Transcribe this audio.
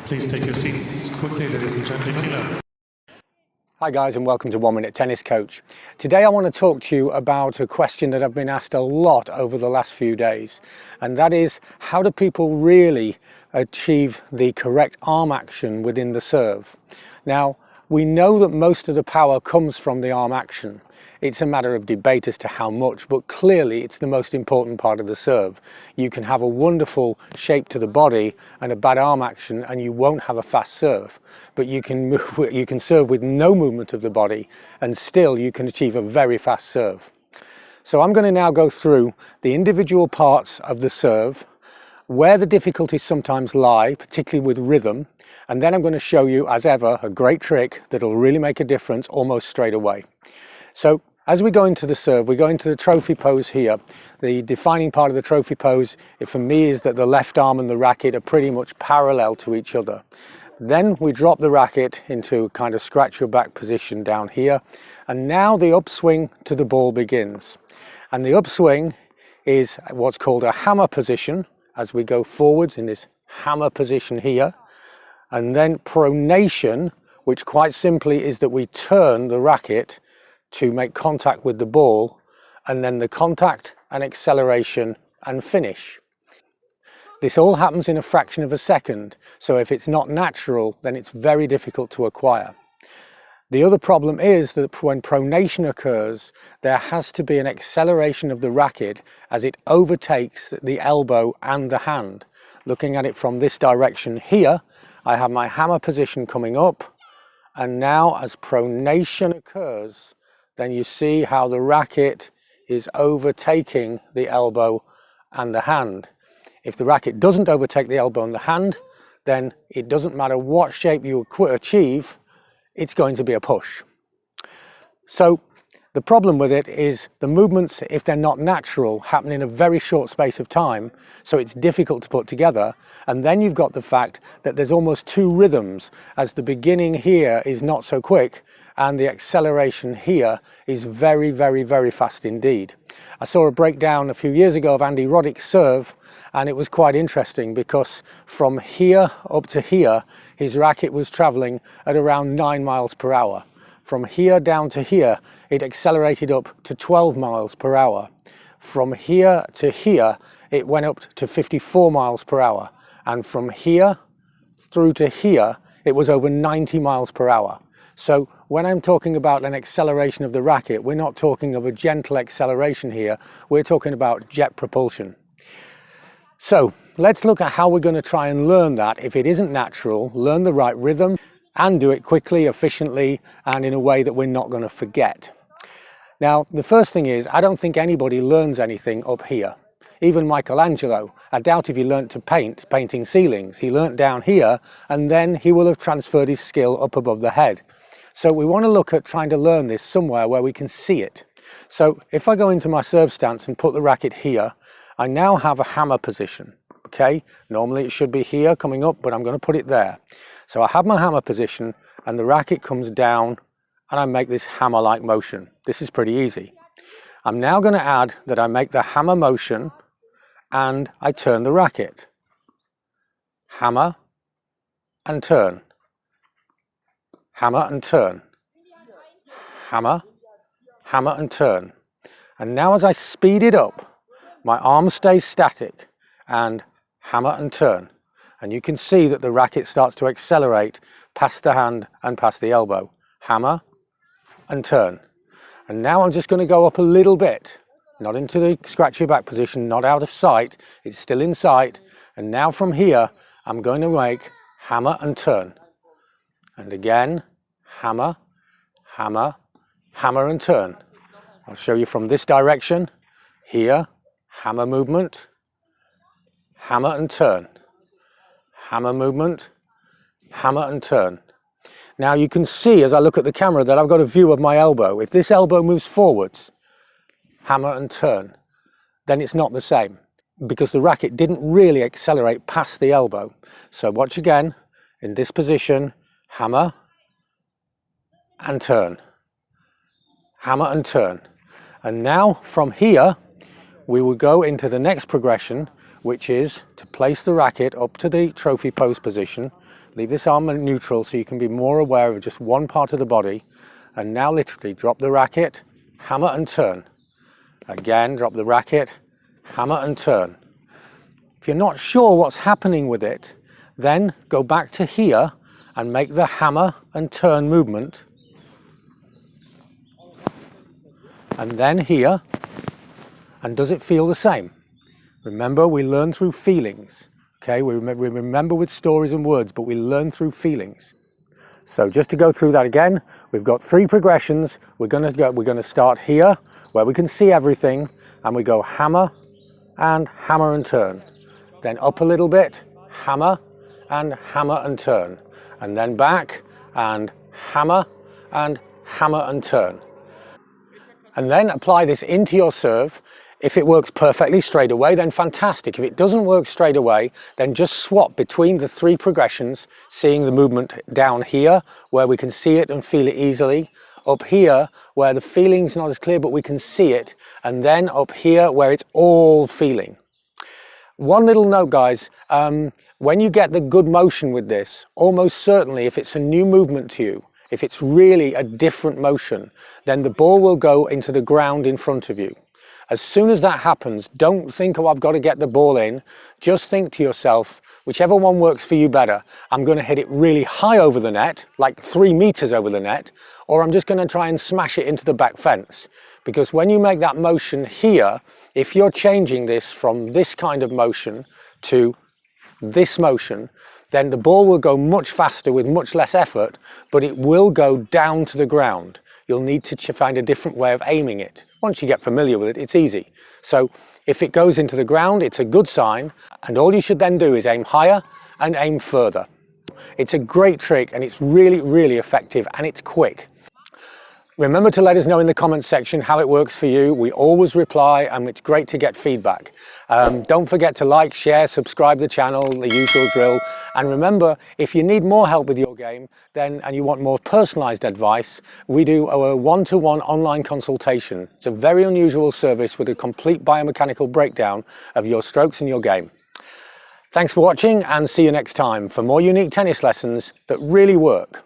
Please take your seats quickly, ladies and gentlemen. Hi guys, and welcome to 1 Minute Tennis Coach. Today I want to talk to you about a question that I've been asked a lot over the last few days, and that is, how do people really achieve the correct arm action within the serve? Now, we know that most of the power comes from the arm action. It's a matter of debate as to how much, but clearly it's the most important part of the serve. You can have a wonderful shape to the body and a bad arm action and you won't have a fast serve. But you can serve with no movement of the body and still you can achieve a very fast serve. So I'm going to now go through the individual parts of the serve, where the difficulties sometimes lie, particularly with rhythm, and then I'm going to show you, as ever, a great trick that'll really make a difference almost straight away. So as we go into the serve, we go into the trophy pose here. The defining part of the trophy pose, for me, is that the left arm and the racket are pretty much parallel to each other. Then we drop the racket into kind of scratch your back position down here, and now the upswing to the ball begins. And the upswing is what's called a hammer position, as we go forwards in this hammer position here, and then pronation, which quite simply is that we turn the racket to make contact with the ball, and then the contact and acceleration and finish. This all happens in a fraction of a second, so if it's not natural, then it's very difficult to acquire. The other problem is that when pronation occurs, there has to be an acceleration of the racket as it overtakes the elbow and the hand. Looking at it from this direction here, I have my hammer position coming up, and now as pronation occurs, then you see how the racket is overtaking the elbow and the hand. If the racket doesn't overtake the elbow and the hand, then it doesn't matter what shape you achieve, it's going to be a push. So the problem with it is the movements, if they're not natural, happen in a very short space of time, so it's difficult to put together. And then you've got the fact that there's almost two rhythms, as the beginning here is not so quick and the acceleration here is very, very, very fast indeed. I saw a breakdown a few years ago of Andy Roddick's serve, and it was quite interesting because from here up to here, his racket was traveling at around 9 miles per hour. From here down to here, it accelerated up to 12 miles per hour. From here to here, it went up to 54 miles per hour. And from here through to here, it was over 90 miles per hour. So when I'm talking about an acceleration of the racket, we're not talking of a gentle acceleration here. We're talking about jet propulsion. So let's look at how we're going to try and learn that. If it isn't natural, learn the right rhythm and do it quickly, efficiently, and in a way that we're not going to forget. Now, the first thing is, I don't think anybody learns anything up here. Even Michelangelo, I doubt if he learnt to paint, painting ceilings. He learnt down here, and then he will have transferred his skill up above the head. So we want to look at trying to learn this somewhere where we can see it. So if I go into my serve stance and put the racket here, I now have a hammer position. Okay, normally it should be here coming up, but I'm going to put it there. So I have my hammer position and the racket comes down and I make this hammer-like motion. This is pretty easy. I'm now going to add that I make the hammer motion and I turn the racket. Hammer and turn. Hammer and turn. Hammer, hammer and turn. And now as I speed it up, my arm stays static and hammer and turn. And you can see that the racket starts to accelerate past the hand and past the elbow. Hammer and turn. And now I'm just going to go up a little bit, not into the scratch your back position, not out of sight. It's still in sight. And now from here, I'm going to make hammer and turn. And again, hammer, hammer, hammer and turn. I'll show you from this direction. Here, hammer movement, hammer and turn. Hammer movement, hammer and turn. Now you can see as I look at the camera that I've got a view of my elbow. If this elbow moves forwards, hammer and turn, then it's not the same because the racket didn't really accelerate past the elbow. So watch again, in this position, hammer and turn, hammer and turn. And now from here, we will go into the next progression, which is to place the racket up to the trophy pose position. Leave this arm neutral so you can be more aware of just one part of the body. And now literally drop the racket, hammer and turn. Again, drop the racket, hammer and turn. If you're not sure what's happening with it, then go back to here and make the hammer and turn movement. And then here, and does it feel the same? Remember, we learn through feelings. Okay, we remember with stories and words, but we learn through feelings. So just to go through that again, we've got 3 progressions. We're going to start here where we can see everything, and we go hammer and turn. Then up a little bit, hammer and turn. And then back and hammer and turn. And then apply this into your serve. If it works perfectly straight away, then fantastic. If it doesn't work straight away, then just swap between the 3 progressions, seeing the movement down here, where we can see it and feel it easily, up here, where the feeling's not as clear, but we can see it, and then up here, where it's all feeling. One little note, guys, when you get the good motion with this, almost certainly, if it's a new movement to you, if it's really a different motion, then the ball will go into the ground in front of you. As soon as that happens, don't think, oh, I've got to get the ball in. Just think to yourself, whichever one works for you better, I'm going to hit it really high over the net, like 3 meters over the net, or I'm just going to try and smash it into the back fence. Because when you make that motion here, if you're changing this from this kind of motion to this motion, then the ball will go much faster with much less effort, but it will go down to the ground. You'll need to find a different way of aiming it. Once you get familiar with it, it's easy. So if it goes into the ground, it's a good sign, and all you should then do is aim higher and aim further. It's a great trick, and it's really, really effective, and it's quick. Remember to let us know in the comments section how it works for you. We always reply, and it's great to get feedback. Don't forget to like, share, subscribe to the channel, the usual drill. And remember, if you need more help with your game, and you want more personalized advice, we do a one-to-one online consultation. It's a very unusual service with a complete biomechanical breakdown of your strokes and your game. Thanks for watching, and see you next time for more unique tennis lessons that really work.